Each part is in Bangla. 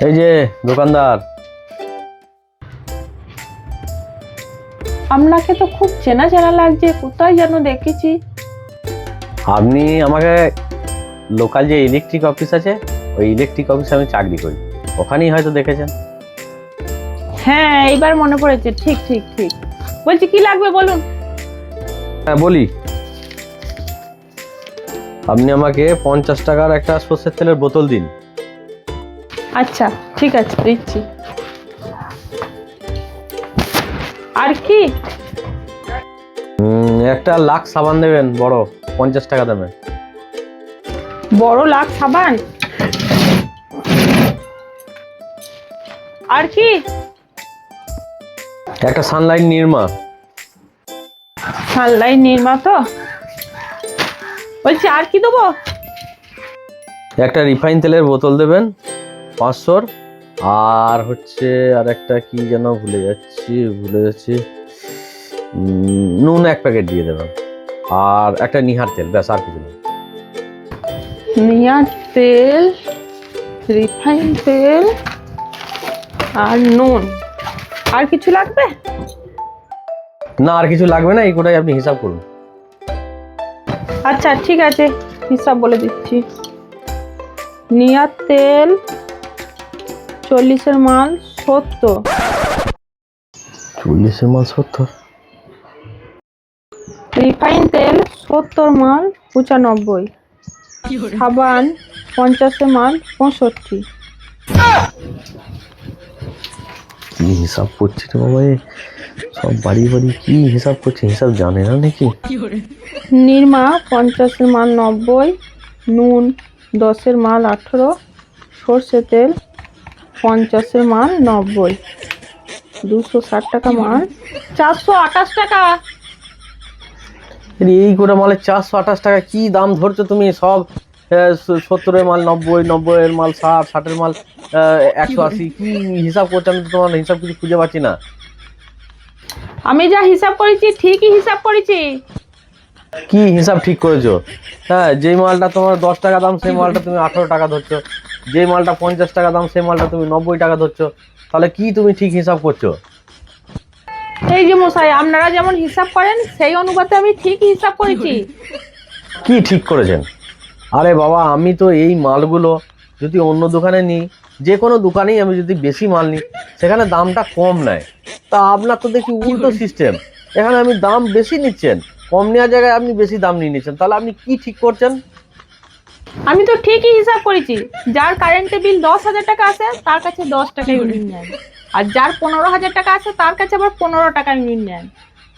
এই যে দোকানদার, আপনাকে তো খুব চেনা চেনা লাগছে, কোথায় যেন দেখেছি। আপনি আমাকে লোকাল যে ইলেকট্রিক অফিস আছে, ওই ইলেকট্রিক অফিসে আমি চাকরি করি, ওখানেই হয়তো দেখেছেন। হ্যাঁ, এইবার মনে পড়েছে। ঠিক ঠিক ঠিক, বলছি কি লাগবে বলুন। হ্যাঁ বলি, আপনি আমাকে 50 টাকার একটা সর্ষের তেলের বোতল দিন। আচ্ছা ঠিক আছে, দিচ্ছি। আর কি? একটা লাক্স সাবান দেবেন, বড়, 50 টাকা দামে। বড় লাক্স সাবান। আর কি? একটা সানলাইট নির্মা। সানলাইট নির্মা তো। বলছি আর কি দেবো? একটা রিফাইন তেলের বোতল দেবেন 500। আর হচ্ছে আর একটা কি যেন ভুলে যাচ্ছি, নুন 1 প্যাকেট দিয়ে দেবেন। আর একটা নিহার তেল, ব্যাস, আর কিছু না। নিয়ার তেল, রিফাইন তেল আর নুন। আর কিছু লাগবে? না, আর কিছু লাগবে না, এই কোটাই আপনি হিসাব করুন। আচ্ছা ঠিক আছে, হিসাব বলে দিচ্ছি। নিয়ার তেল 40-এর মাল 70। 40-এর মাল 70? রিফাইন তেল 70 মাল 95। সাবান 50-এর মাল 65। কি হিসাব করছে রে বাবা, সব বাড়ি বাড়ি কি হিসাব করছে, হিসাব জানে না নাকি? নির্মা 50-এর মাল 90, নুন 10-এর মাল 18, সর্ষে তেল 50-এর মাল 90, 260 টাকা মাল, 428 টাকা। এই করে মালের 428 টাকা কি দাম ধরছো তুমি? সব 70-এর মাল 90, 90-এর মাল 60, 60-এর মাল 180, কি হিসাব করছো? আমি তো তোমার হিসাব কিছু খুঁজে পাচ্ছি না। আমি যা হিসাব করেছি ঠিকই হিসাব করেছি। কি হিসাব ঠিক করেছো? হ্যাঁ, যেই মালটা তোমার 10 টাকা দাম সেই মালটা তুমি 18 টাকা ধরছো, যেই মালটা 50 টাকা দাম সেই মালটা তুমি 90 টাকা ধরছো, তাহলে কি তুমি ঠিক হিসাব করছো? এই যে মশাই, আপনারা যেমন হিসাব করেন সেই অনুপাতে আমি ঠিকই হিসাব করেছি। কি ঠিক করেছেন? আরে বাবা, আমি তো এই মালগুলো যদি অন্য দোকানে নিই, যে কোনো দোকানেই আমি যদি বেশি মাল নিই, সেখানে দামটা কম নেয়। তা আপনার তো দেখি উল্টো সিস্টেম, এখানে আমি দাম বেশি নিচ্ছেন, কম নেওয়ার জায়গায় আপনি বেশি দাম নিয়ে নিচ্ছেন, তাহলে আপনি কি ঠিক করছেন? আমি তো ঠিকই হিসাব করেছি। যার কারেন্টের বিল 10,000 টাকা আছে তার কাছে 10 টাকা ইউনিট নেন, আর যার 15,000 টাকা আছে তার কাছে আবার 15 টাকা ইউনিট নেন,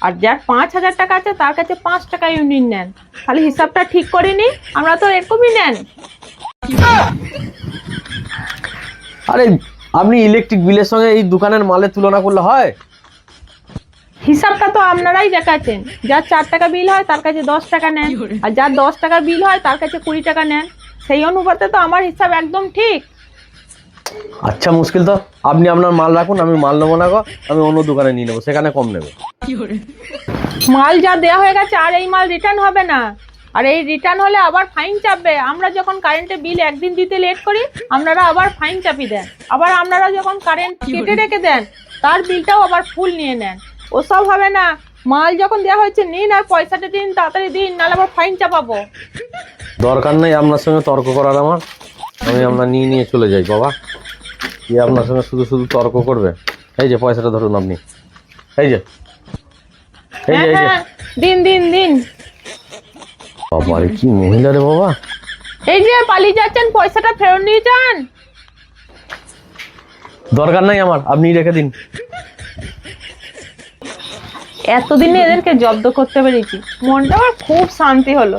আর যার 5,000 টাকা আছে তার কাছে 5 টাকা ইউনিট নেন। তাহলে হিসাবটা ঠিক করিনি? আমরা তো এরকমই নেন। আরে আপনি ইলেকট্রিক বিলের সঙ্গে এই দোকানের মালের তুলনা করলে হয়? হিসাবটা তো আপনারাই দেখাচ্ছেন। যার 4 টাকা বিল হয় তার কাছে 10 টাকা নেন, আর যার 10 টাকা বিল হয় তার কাছে 20 টাকা নেন। সেই অনুপাতে তো আমার হিসাব একদম ঠিক। আচ্ছা মুশকিল তো, আপনি আপনার মাল রাখুন, আমি মাল নেবো না গো, আমি অন্য দোকানে নিয়ে নেবো, সেখানে কম নেবে। মাল যা দেওয়া হয়ে গেছে আর এই মাল রিটার্ন হবে না, আর এই রিটার্ন হলে আবার ফাইন চাপবে। আমরা যখন কারেন্টের বিল একদিন দিতে লেট করি আপনারা আবার ফাইন চাপিয়ে দেন, আবার আপনারা যখন কারেন্ট কেটে রেখে দেন তার বিলটাও আবার ফুল নিয়ে নেন। ওসব হবে না। মাল যখন দেওয়া হয়েছে নিন আর পয়সাটা দিন, তাড়াতাড়ি দিন, নাহলে আবার ফাইন চাপাবো। দরকার নেই আপনার সঙ্গে তর্ক করার আমার, আমি আপনার নিয়ে চলে যাই বাবা। কি আপনার সঙ্গে শুধু শুধু তর্ক করবে? এই যে পয়সাটা ধরুন আপনি, এই যে হ্যাঁ, দিন দিন দিন। বাবা রে, কি মহিলা রে বাবা। এই যে পালিয়ে যাচ্ছেন, পয়সাটা ফেরত নিয়ে যান। দরকার নাই আমার, আপনি রেখে দিন। এতদিনে এদেরকে জব্দ করতে পেরেছি, মনটা আমার খুব শান্তি হলো।